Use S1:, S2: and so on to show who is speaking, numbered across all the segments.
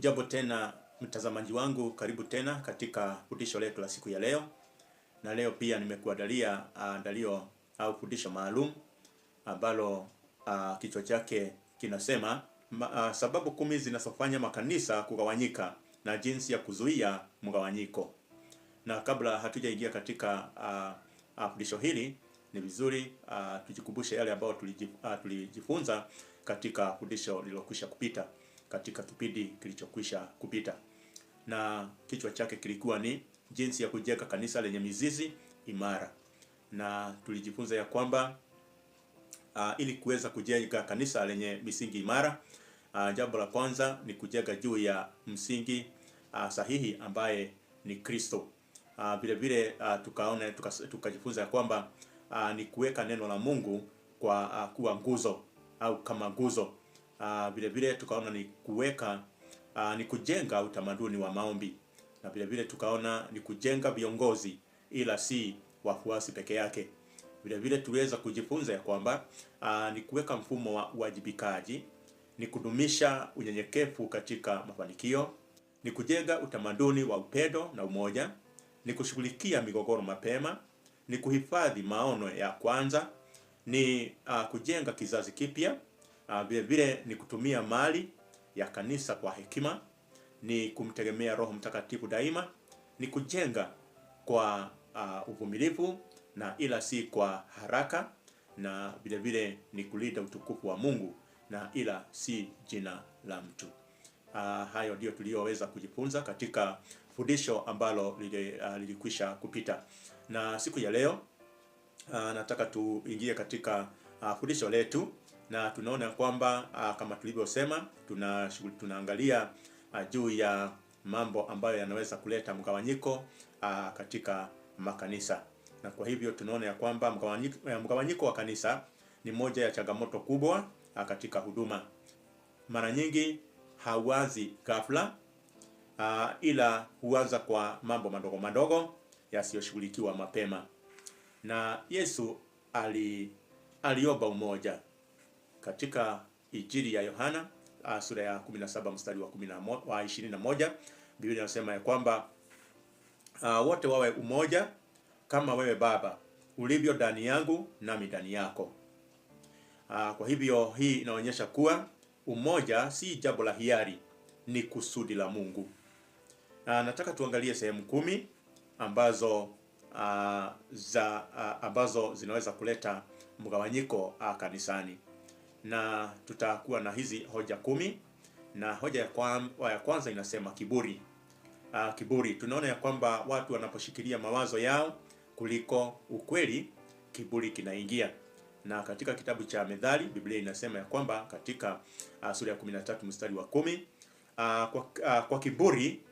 S1: Ujambo tena mtazamaji wangu, karibu tena katika fundisho letu la siku ya leo. Na leo pia nimekuandalia andalio au fundisho maalum ambalo kichwa chake kinasema sababu 10 zinazofanya makanisa kugawanyika na jinsi ya kuzuia mgawanyiko. Na kabla hatujaingia katika fundisho hili, ni vizuri tujikumbushe yale ambayo tulijifunza katika fundisho lililokwisha kupita, katika kipindi kilichokwisha kupita. Na kichwa chake kilikuwa ni jinsi ya kujenga kanisa lenye mizizi imara. Na tulijifunza ya kwamba ili kuweza kujenga kanisa lenye misingi imara, jambo la kwanza ni kujenga juu ya msingi sahihi ambaye ni Kristo. Vile vile tukajifunza ya kwamba ni kuweka neno la Mungu kwa kuwa nguzo au kama nguzo. Vile vile tukaona ni kuweka ni kujenga utamaduni wa maombi, na vile vile tukaona ni kujenga viongozi ila si wafuasi peke yake. Vile vile tuweza kujifunza ya kwamba ni kuweka mfumo wa uwajibikaji, ni kudumisha unyenyekevu katika mafanikio, ni kujenga utamaduni wa upendo na umoja, ni kushughulikia migogoro mapema, ni kuhifadhi maono ya kwanza, ni kujenga kizazi kipya. Vile vile ni kutumia mali ya kanisa kwa hekima, ni kumtegemea Roho Mtakatifu daima, ni kujenga kwa uvumilivu na ila si kwa haraka, na vile vile ni kulinda utukufu wa Mungu na ila si jina la mtu. Hayo ndio tuliyoweza kujifunza katika fundisho ambalo lilikwisha kupita. Na siku ya leo nataka tuingie katika fundisho letu, na tunaona kwamba kama tulivyosema tunaangalia juu ya mambo ambayo yanaweza kuleta mgawanyiko katika makanisa. Na kwa hivyo tunaona ya kwamba mgawanyiko wa kanisa ni moja ya changamoto kubwa katika huduma. Mara nyingi hauanzi ghafla, ila huanza kwa mambo madogo madogo yasiyoshughulikiwa mapema. Na Yesu aliomba umoja. Katika Injili ya Yohana sura ya 17 mstari wa 21, Biblia inasema ya kwamba wote wawe umoja kama wewe Baba ulivyo ndani yangu nami ndani yako. Kwa hivyo hii inaonyesha kuwa umoja si jambo la hiari, ni kusudi la Mungu. Nataka tuangalie sehemu 10 ambazo zinaweza kuleta mgawanyiko kanisani. Na tutakuwa na hizi hoja 10, na hoja ya kwanza inasema kiburi. Kiburi, tunaona ya kwamba watu wanaposhikilia mawazo yao kuliko ukweli, kiburi kinaingia. Na katika kitabu cha Methali, Biblia inasema ya kwamba katika sura ya 13 mstari wa 10, kwa kiburi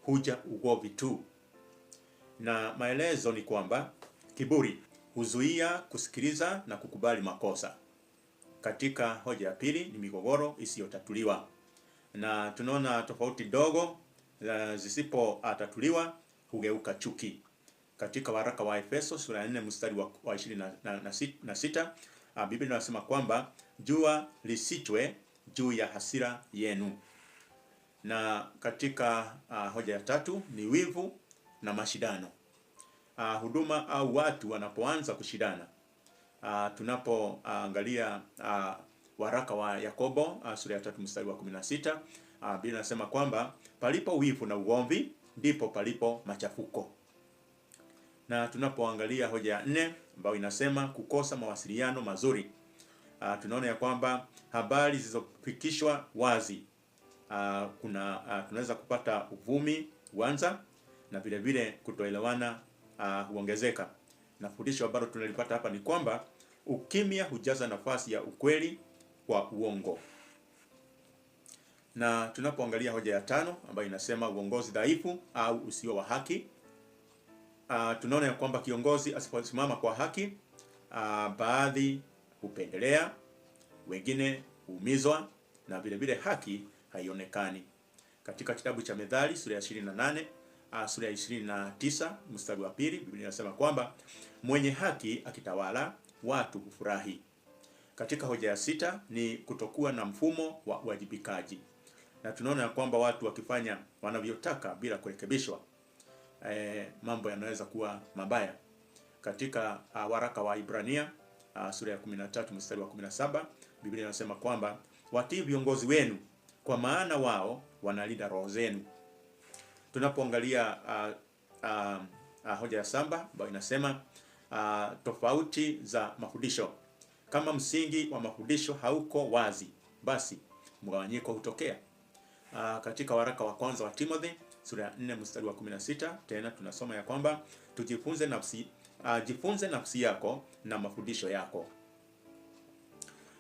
S1: huja ugomvi tu. Na maelezo ni kwamba kiburi huzuia kusikiliza na kukubali makosa. Katika hoja ya pili ni migogoro isiyotatuliwa. Na tunaona tofauti ndogo zisipotatuliwa hugeuka chuki. Katika waraka wa Efeso sura ya 4 mstari wa 26, Biblia inasema kwamba jua lisichwe juu ya hasira yenu. Na katika hoja ya tatu ni wivu na mashindano. Huduma au watu wanapoanza kushindana. Tunapoangalia waraka wa Yakobo sura ya 3 mstari wa 16, Biblia inasema kwamba palipo wivu na ugomvi ndipo palipo machafuko. Na tunapoangalia hoja ya 4 ambayo inasema kukosa mawasiliano mazuri, tunaona ya kwamba habari zilizofikishwa wazi, tunaweza kupata uvumi uanza, na vile vile kutoelewana huongezeka. Na fundisho ambalo tunalipata hapa ni kwamba ukimya hujaza nafasi ya ukweli kwa uongo. Na tunapoangalia hoja ya 5 ambayo inasema uongozi dhaifu au usio wa haki, tunaona ya kwamba kiongozi asiposimama kwa haki, baadhi hupendelea, wengine huumizwa, na vile vile haki haionekani. Katika kitabu cha Methali sura ya 28 sura ya 29 mstari wa 2, Biblia inasema kwamba mwenye haki akitawala watu hufurahi. Katika hoja ya 6 ni kutokuwa na mfumo wa uwajibikaji. na tunaona ya kwamba watu wakifanya wanavyotaka bila kurekebishwa, mambo yanaweza kuwa mabaya. Katika waraka wa Ibrania sura ya 13 mstari wa 17, Biblia inasema kwamba watii viongozi wenu, kwa maana wao wanalinda roho zenu. Tunapoangalia hoja ya saba ambayo inasema tofauti za mafundisho. Kama msingi wa mafundisho hauko wazi, basi mgawanyiko hutokea. Katika waraka wa kwanza wa Timothy sura ya 4 mstari wa 16, tena tunasoma ya kwamba jifunze nafsi yako na mafundisho yako.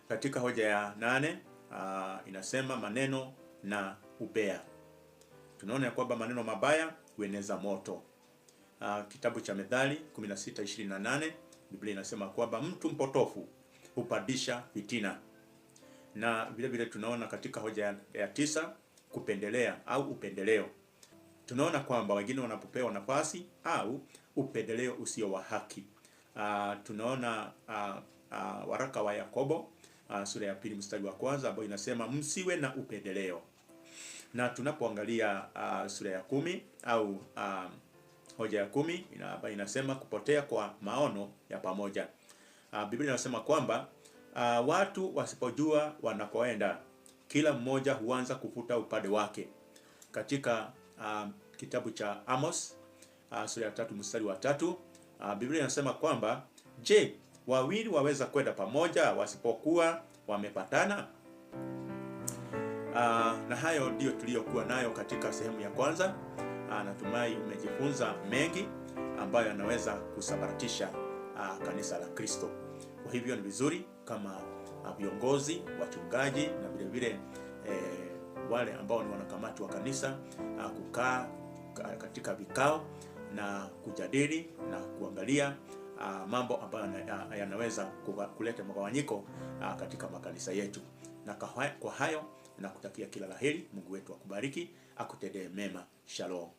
S1: Katika hoja ya 8 inasema maneno na ubea. Tunaona ya kwamba maneno mabaya hueneza moto. Kitabu cha Methali 16:28, Biblia inasema kwamba mtu mpotofu hupandisha fitina. Na vile vile tunaona katika hoja ya 9 kupendelea au upendeleo. Tunaona kwamba wengine wanapopewa nafasi au upendeleo usio wa haki. Tunaona waraka wa Yakobo sura ya 2 mstari wa 1 ambao inasema msiwe na upendeleo. Na tunapoangalia sura ya 10 au hoja ya 10 ambayo inasema kupotea kwa maono ya pamoja. Biblia inasema kwamba watu wasipojua wanakoenda, kila mmoja huanza kufuta upande wake. Katika kitabu cha Amos sura ya 3 mstari wa 3, Biblia inasema kwamba je, wawili waweza kwenda pamoja wasipokuwa wamepatana? Na hayo ndio tuliyokuwa nayo katika sehemu ya kwanza. Natumai umejifunza mengi ambayo yanaweza kusambaratisha kanisa la Kristo. Kwa hivyo ni vizuri kama viongozi, wachungaji na vile vile wale ambao ni wanakamati wa kanisa kukaa katika vikao na kujadili na kuangalia mambo ambayo yanaweza kuleta mgawanyiko katika makanisa yetu. Na kwa hayo nakutakia kila laheri. Mungu wetu akubariki, akutendee mema. Shalom.